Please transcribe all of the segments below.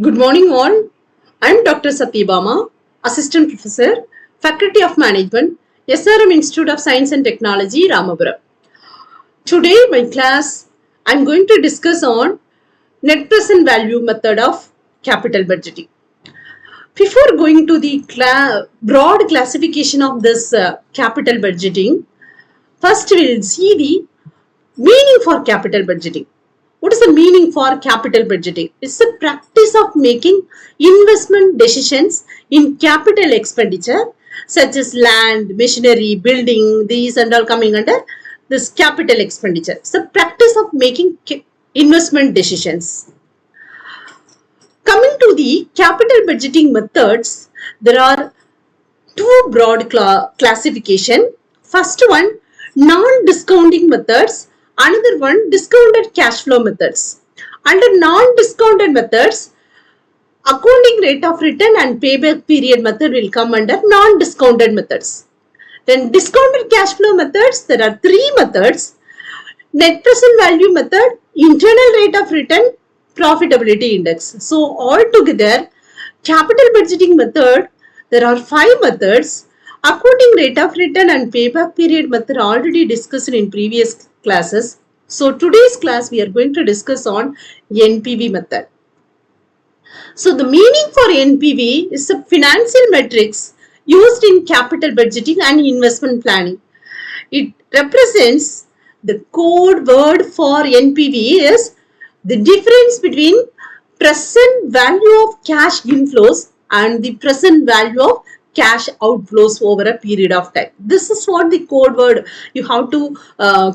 Good morning all. I am Dr. Satyabama, Assistant Professor, Faculty of Management, SRM Institute of Science and Technology, Ramapuram. Today my class I am going to discuss on net present value method of capital budgeting. Before going to the broad classification of this capital budgeting, first we will see the meaning for capital budgeting. What is the meaning for capital budgeting? It's the practice of making investment decisions in capital expenditure such as land, machinery, building, these and all coming under this capital expenditure. It's the practice of making investment decisions. Coming to the capital budgeting methods, there are two broad classification. First one, non-discounting methods. Another one, discounted cash flow methods. Under non-discounted methods, accounting rate of return and payback period method will come under non-discounted methods. Then discounted cash flow methods, there are three methods. Net present value method, internal rate of return, profitability index. So altogether, capital budgeting method, there are five methods. Accounting rate of return and payback period method already discussed in previous classes. So today's class we are going to discuss on NPV method. So the meaning for NPV is a financial metrics used in capital budgeting and investment planning. It represents the code word for NPV is the difference between present value of cash inflows and the present value of cash outflows over a period of time. This is what the code word, you have to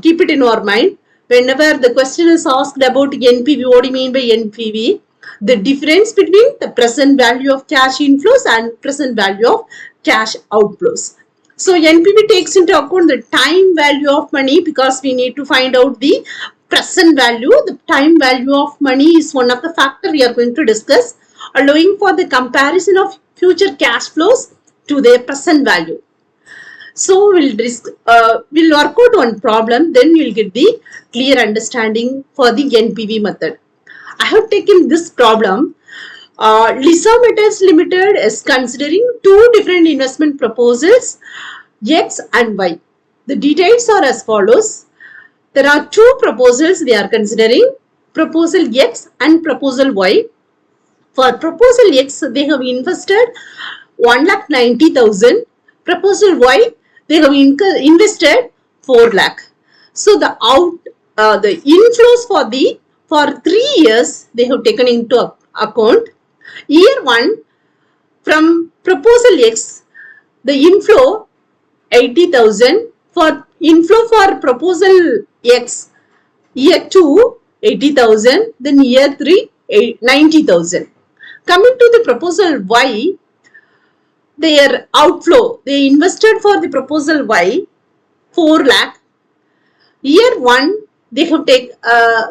keep it in your mind. Whenever the question is asked about NPV, what do you mean by NPV? The difference between the present value of cash inflows and present value of cash outflows. So NPV takes into account the time value of money because we need to find out the present value. The time value of money is one of the factors we are going to discuss, allowing for the comparison of future cash flows to their present value. So we'll work out one problem, then you'll get the clear understanding for the NPV method. I have taken this problem. Lisa Metals Limited is considering two different investment proposals, X and Y. The details are as follows. There are two proposals they are considering, proposal X and proposal Y. For proposal X, they have invested 1,90,000. Proposal Y, they have invested 4 lakh. So the inflows for 3 years they have taken into account. Year 1 from proposal X, the inflow 80,000. For inflow for proposal X, year 2 80,000, then year 3 90,000. Coming to the proposal Y, their outflow, they invested for the proposal Y 4 lakh. Year 1, they have taken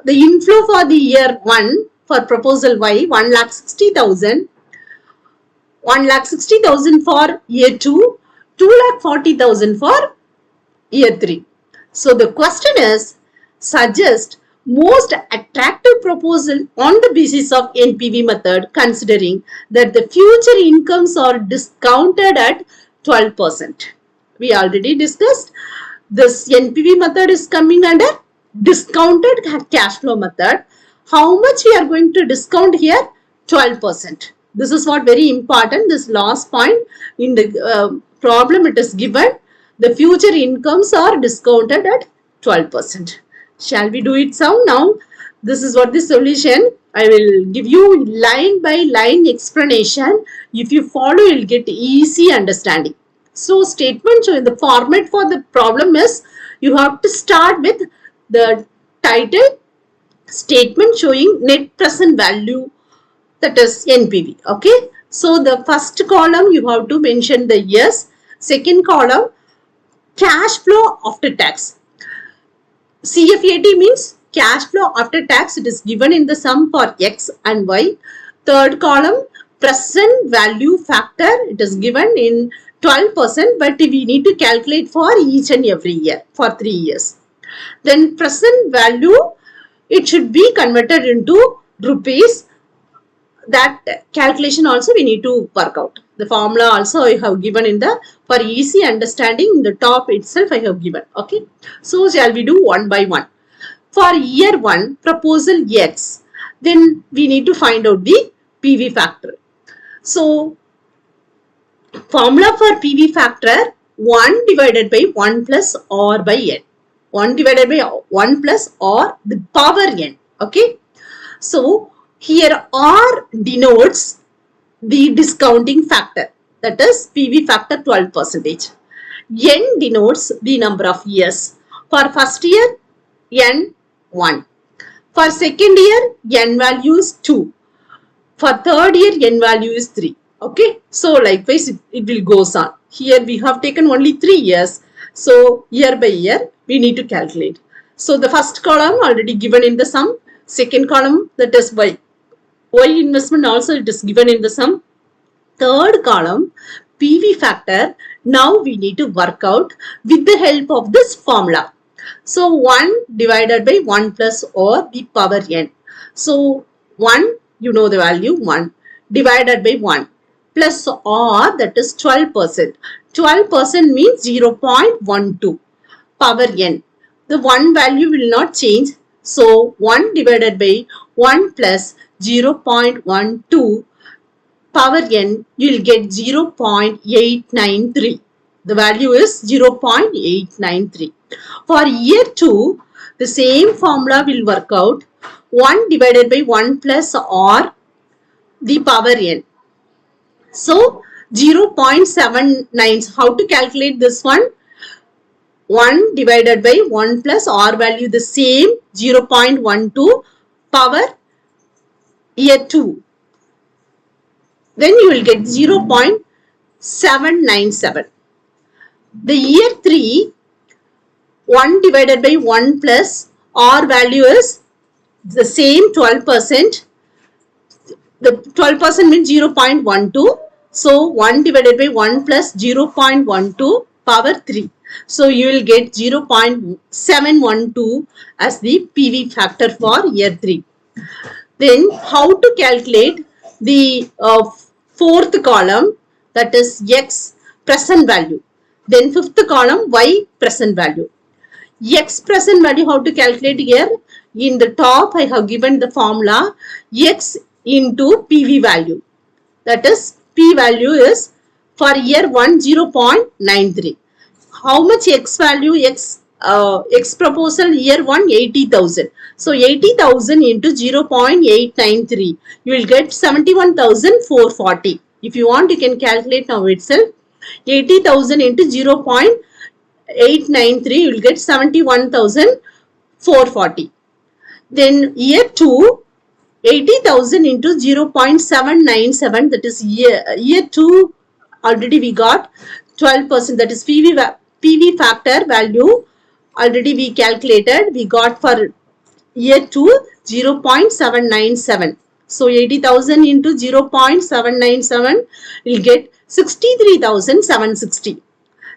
the inflow for the year 1 for proposal Y 1,60,000. 1,60,000 for year 2, 2,40,000 for year 3. So the question is, suggest most attractive proposal on the basis of NPV method, considering that the future incomes are discounted at 12%. We already discussed this NPV method is coming under discounted cash flow method. How much we are going to discount here? 12%. This is what very important, this last point in the problem it is given. The future incomes are discounted at 12%. Shall we do it now? This is what the solution. I will give you line by line explanation. If you follow, you'll get easy understanding. So statement showing the format for the problem is, you have to start with the title, statement showing net present value, that is NPV. Okay. So the first column you have to mention the years. Second column, cash flow after tax. CFAT means cash flow after tax. It is given in the sum for X and Y. Third column, present value factor. It is given in 12%, but we need to calculate for each and every year for 3 years. Then present value, it should be converted into rupees. that calculation also we need to work out. The formula also I have given in the, for easy understanding, in the top itself I have given. Okay. So shall we do one by one? For year 1, proposal X, then we need to find out the PV factor. So formula for PV factor, 1 divided by 1 plus R by N. 1 divided by 1 plus R, the power N. Okay. So here R denotes the discounting factor, that is PV factor 12%. N denotes the number of years. For first year, N 1. For second year, N value is 2. For third year, N value is 3. Okay. So likewise, it will goes on. Here we have taken only 3 years. So year by year, we need to calculate. So the first column already given in the sum. Second column, that is Y. Y investment also it is given in the sum. Third column, PV factor. Now we need to work out with the help of this formula. So 1 divided by 1 plus R the power N. So 1, you know the value 1 divided by 1 plus R, that is 12%. 12% means 0.12 power N. The 1 value will not change. So 1 divided by 1 plus 0.12 power N, you will get 0.893. The value is 0.893. For year 2, the same formula will work out. 1 divided by 1 plus R the power N. So 0.79. How to calculate this one? 1 divided by 1 plus R value the same, 0.12 power year 2. Then you will get 0.797. The year 3, 1 divided by 1 plus R value is the same, 12%. The 12% means 0.12. So 1 divided by 1 plus 0.12 power 3. So you will get 0.712 as the PV factor for year 3. Then how to calculate the fourth column, that is X present value. Then fifth column Y present value. X present value, how to calculate here? In the top I have given the formula X into PV value. That is P value is for year 1 0.93. How much X value? X proposal year 1 80,000. So 80,000 into 0.893. You will get 71,440. If you want, you can calculate now itself. 80,000 into 0.893, you will get 71,440. Then year 2, 80,000 into 0.797, that is year 2, already we got 12%, that is PV factor value already we calculated. We got for year 2 0.797. So 80,000 into 0.797 will get 63,760.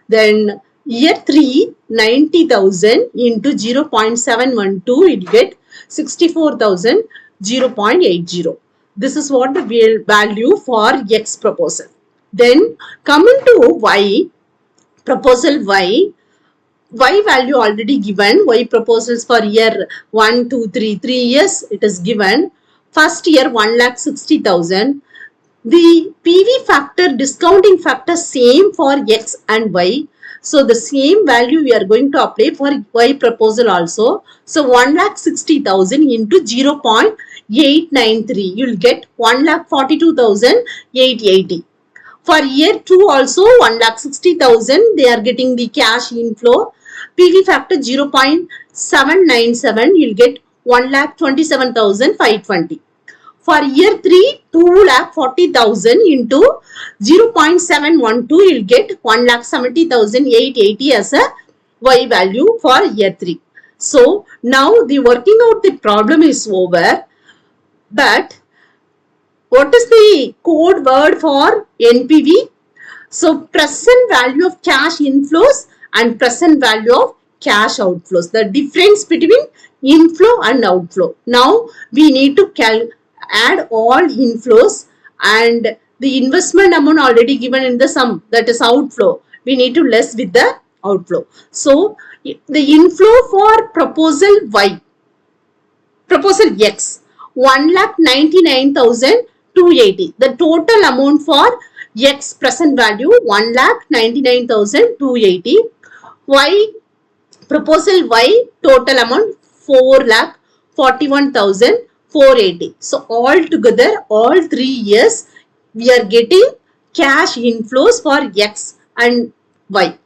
Then year 3 90,000 into 0.712 will get 64,000, 0.80. This is what the value for X proposal. Then coming to Y, proposal Y value already given. Y proposals for year 1, 2, 3 years it is given. First year 1,60,000. The PV factor, discounting factor same for X and Y. So the same value we are going to apply for Y proposal also. So 1,60,000 into 0.893. You will get 1,42,880. For year 2 also 1,60,000. They are getting the cash inflow. PV factor 0.797. You will get 1,27,520. For year 3, 2,40,000 into 0.712, you will get 1,70,880 as a Y value for year 3. So now the working out the problem is over. But what is the code word for NPV? So present value of cash inflows and present value of cash outflows. The difference between inflow and outflow. Now we need to add all inflows and the investment amount already given in the sum, that is outflow. We need to less with the outflow. So the inflow for proposal Y, proposal X, 1,99,280. The total amount for X present value 1,99,280. Y, proposal Y, total amount 4,41,480. So all together, all 3 years, we are getting cash inflows for X and Y.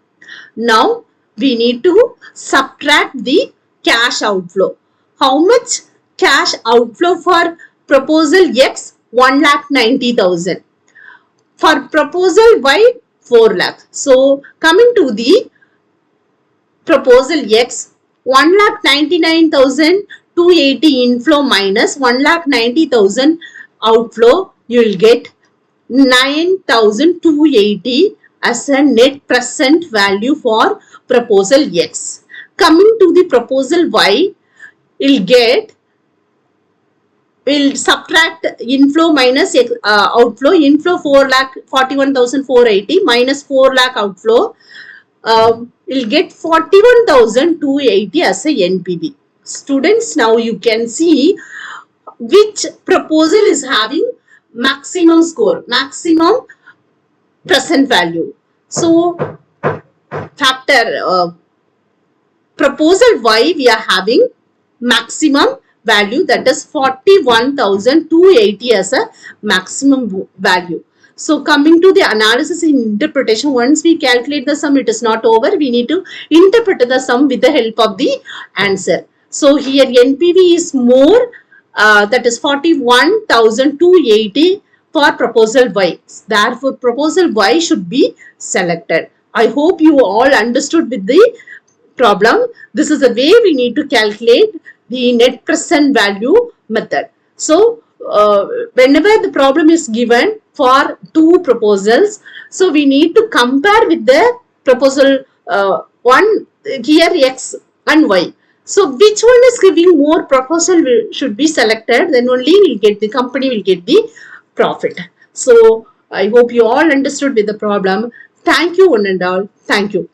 Now we need to subtract the cash outflow. How much cash outflow for proposal X? 1,90,000. For proposal Y, 4 lakh. So coming to the proposal X, 1,99,280 inflow minus 1,90,000 outflow, you will get 9,280 as a net present value for proposal X. Coming to the proposal Y, we'll subtract inflow minus outflow. Inflow 4,41,480 minus 4 lakh outflow. We'll get 41,280 as a NPV. Students, now you can see which proposal is having maximum score, maximum present value. So factor proposal Y, we are having maximum value, that is 41,280 as a maximum value. So coming to the analysis and interpretation, once we calculate the sum, it is not over. We need to interpret the sum with the help of the answer. So here NPV is more, that is 41,280 for proposal Y. Therefore, proposal Y should be selected. I hope you all understood with the problem. This is the way we need to calculate the net present value method. So whenever the problem is given for two proposals, so we need to compare with the proposal one, here X and Y. So which one is giving more proposal should be selected, then only we'll get the company will get the profit. So I hope you all understood with the problem. Thank you one and all. Thank you.